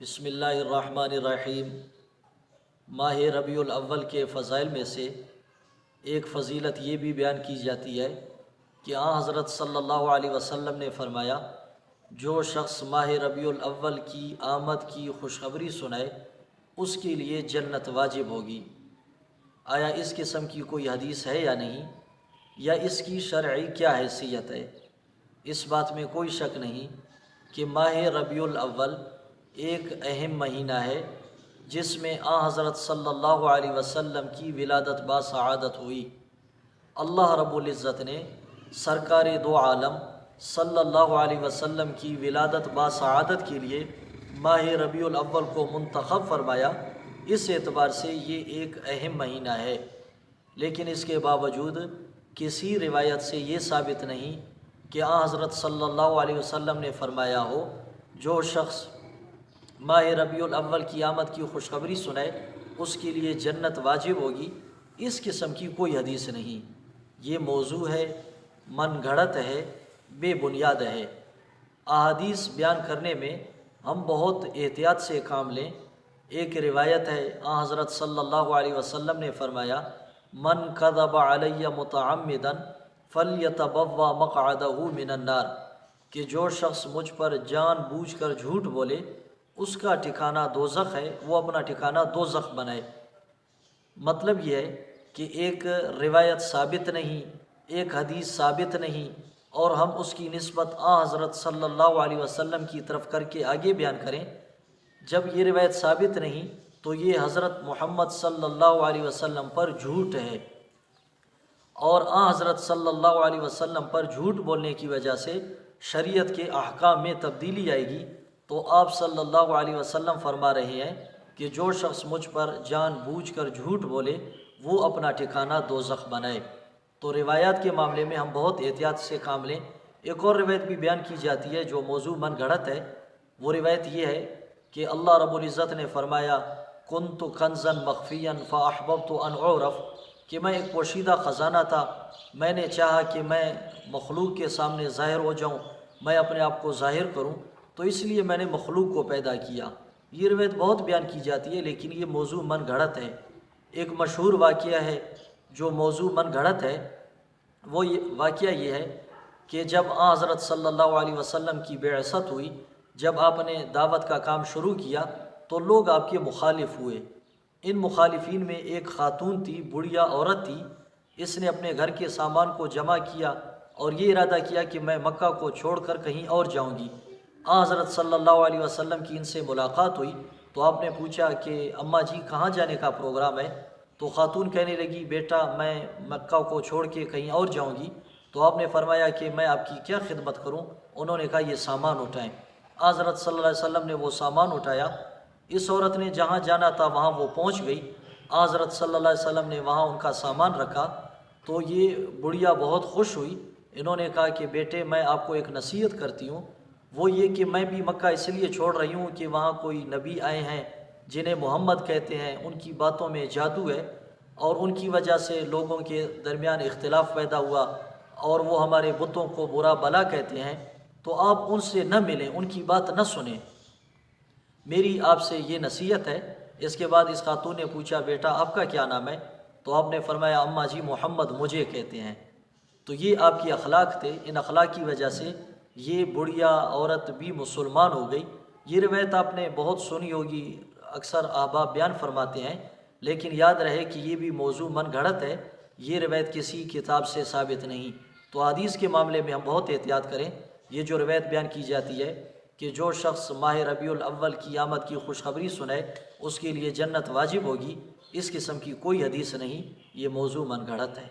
بسم اللہ الرحمن الرحیم۔ ماہ ربیع الاول کے فضائل میں سے ایک فضیلت یہ بھی بیان کی جاتی ہے کہ حضرت صلی اللہ علیہ وسلم نے فرمایا، جو شخص ماہ ربیع الاول کی آمد کی خوشخبری سنائے اس کے لیے جنت واجب ہوگی۔ آیا اس قسم کی کوئی حدیث ہے یا نہیں، یا اس کی شرعی کیا حیثیت ہے؟ اس بات میں کوئی شک نہیں کہ ماہ ربیع الاول ایک اہم مہینہ ہے جس میں حضرت صلی اللہ علیہ وسلم کی ولادت باسعادت ہوئی۔ اللہ رب العزت نے سرکار دو عالم صلی اللہ علیہ وسلم کی ولادت باسعادت کے لیے ماہ ربیع الاول کو منتخب فرمایا۔ اس اعتبار سے یہ ایک اہم مہینہ ہے، لیکن اس کے باوجود کسی روایت سے یہ ثابت نہیں کہ حضرت صلی اللہ علیہ وسلم نے فرمایا ہو، جو شخص ماہ ربیع الاول کی آمد کی خوشخبری سنائے اس کے لیے جنت واجب ہوگی۔ اس قسم کی کوئی حدیث نہیں۔ یہ موضوع ہے، من گھڑت ہے، بے بنیاد ہے۔ احادیث بیان کرنے میں ہم بہت احتیاط سے کام لیں۔ ایک روایت ہے، حضرت صلی اللہ علیہ وسلم نے فرمایا، من کذب علی متعمدا فلیتبوأ مقعدہ من النار، کہ جو شخص مجھ پر جان بوجھ کر جھوٹ بولے اس کا ٹھکانہ دوزخ ہے، وہ اپنا ٹھکانہ دوزخ بنائے۔ مطلب یہ ہے کہ ایک روایت ثابت نہیں، ایک حدیث ثابت نہیں، اور ہم اس کی نسبت حضرت صلی اللہ علیہ وسلم کی طرف کر کے آگے بیان کریں۔ جب یہ روایت ثابت نہیں تو یہ حضرت محمد صلی اللہ علیہ وسلم پر جھوٹ ہے، اور حضرت صلی اللہ علیہ وسلم پر جھوٹ بولنے کی وجہ سے شریعت کے احکام میں تبدیلی آئے گی۔ تو آپ صلی اللہ علیہ وسلم فرما رہے ہیں کہ جو شخص مجھ پر جان بوجھ کر جھوٹ بولے وہ اپنا ٹھکانہ دوزخ بنائے۔ تو روایات کے معاملے میں ہم بہت احتیاط سے کام لیں۔ ایک اور روایت بھی بیان کی جاتی ہے جو موضوع من گھڑت ہے۔ وہ روایت یہ ہے کہ اللہ رب العزت نے فرمایا، کنت کنزا مخفیا فاحببت ان اعرف، کہ میں ایک پوشیدہ خزانہ تھا، میں نے چاہا کہ میں مخلوق کے سامنے ظاہر ہو جاؤں، میں اپنے آپ کو ظاہر کروں، تو اس لیے میں نے مخلوق کو پیدا کیا۔ یہ روایت بہت بیان کی جاتی ہے، لیکن یہ موضوع من گھڑت ہے۔ ایک مشہور واقعہ ہے جو موضوع من گھڑت ہے، وہ واقعہ یہ ہے کہ جب حضرت صلی اللہ علیہ وسلم کی بعثت ہوئی، جب آپ نے دعوت کا کام شروع کیا تو لوگ آپ کے مخالف ہوئے۔ ان مخالفین میں ایک خاتون تھی، بڑھیا عورت تھی۔ اس نے اپنے گھر کے سامان کو جمع کیا اور یہ ارادہ کیا کہ میں مکہ کو چھوڑ کر کہیں اور جاؤں گی۔ حضرت صلی اللہ علیہ وسلم کی ان سے ملاقات ہوئی تو آپ نے پوچھا کہ اماں جی کہاں جانے کا پروگرام ہے؟ تو خاتون کہنے لگی، بیٹا میں مکہ کو چھوڑ کے کہیں اور جاؤں گی۔ تو آپ نے فرمایا کہ میں آپ کی کیا خدمت کروں؟ انہوں نے کہا یہ سامان اٹھائیں۔ حضرت صلی اللہ علیہ وسلم نے وہ سامان اٹھایا۔ اس عورت نے جہاں جانا تھا وہاں وہ پہنچ گئی۔ حضرت صلی اللہ علیہ وسلم نے وہاں ان کا سامان رکھا تو یہ بڑھیا بہت خوش ہوئی۔ انہوں نے کہا کہ بیٹے میں آپ کو ایک نصیحت کرتی ہوں، وہ یہ کہ میں بھی مکہ اس لیے چھوڑ رہی ہوں کہ وہاں کوئی نبی آئے ہیں جنہیں محمد کہتے ہیں، ان کی باتوں میں جادو ہے، اور ان کی وجہ سے لوگوں کے درمیان اختلاف پیدا ہوا، اور وہ ہمارے بتوں کو برا بلا کہتے ہیں، تو آپ ان سے نہ ملیں، ان کی بات نہ سنیں، میری آپ سے یہ نصیحت ہے۔ اس کے بعد اس خاتون نے پوچھا، بیٹا آپ کا کیا نام ہے؟ تو آپ نے فرمایا، اماں جی محمد مجھے کہتے ہیں۔ تو یہ آپ کے اخلاق تھے، ان اخلاق کی وجہ سے یہ بڑھیا عورت بھی مسلمان ہو گئی۔ یہ روایت آپ نے بہت سنی ہوگی، اکثر احباب بیان فرماتے ہیں، لیکن یاد رہے کہ یہ بھی موضوع من گھڑت ہے، یہ روایت کسی کتاب سے ثابت نہیں۔ تو حدیث کے معاملے میں ہم بہت احتیاط کریں۔ یہ جو روایت بیان کی جاتی ہے کہ جو شخص ماہ ربیع الاول کی آمد کی خوشخبری سنائے اس کے لیے جنت واجب ہوگی، اس قسم کی کوئی حدیث نہیں، یہ موضوع من گھڑت ہے۔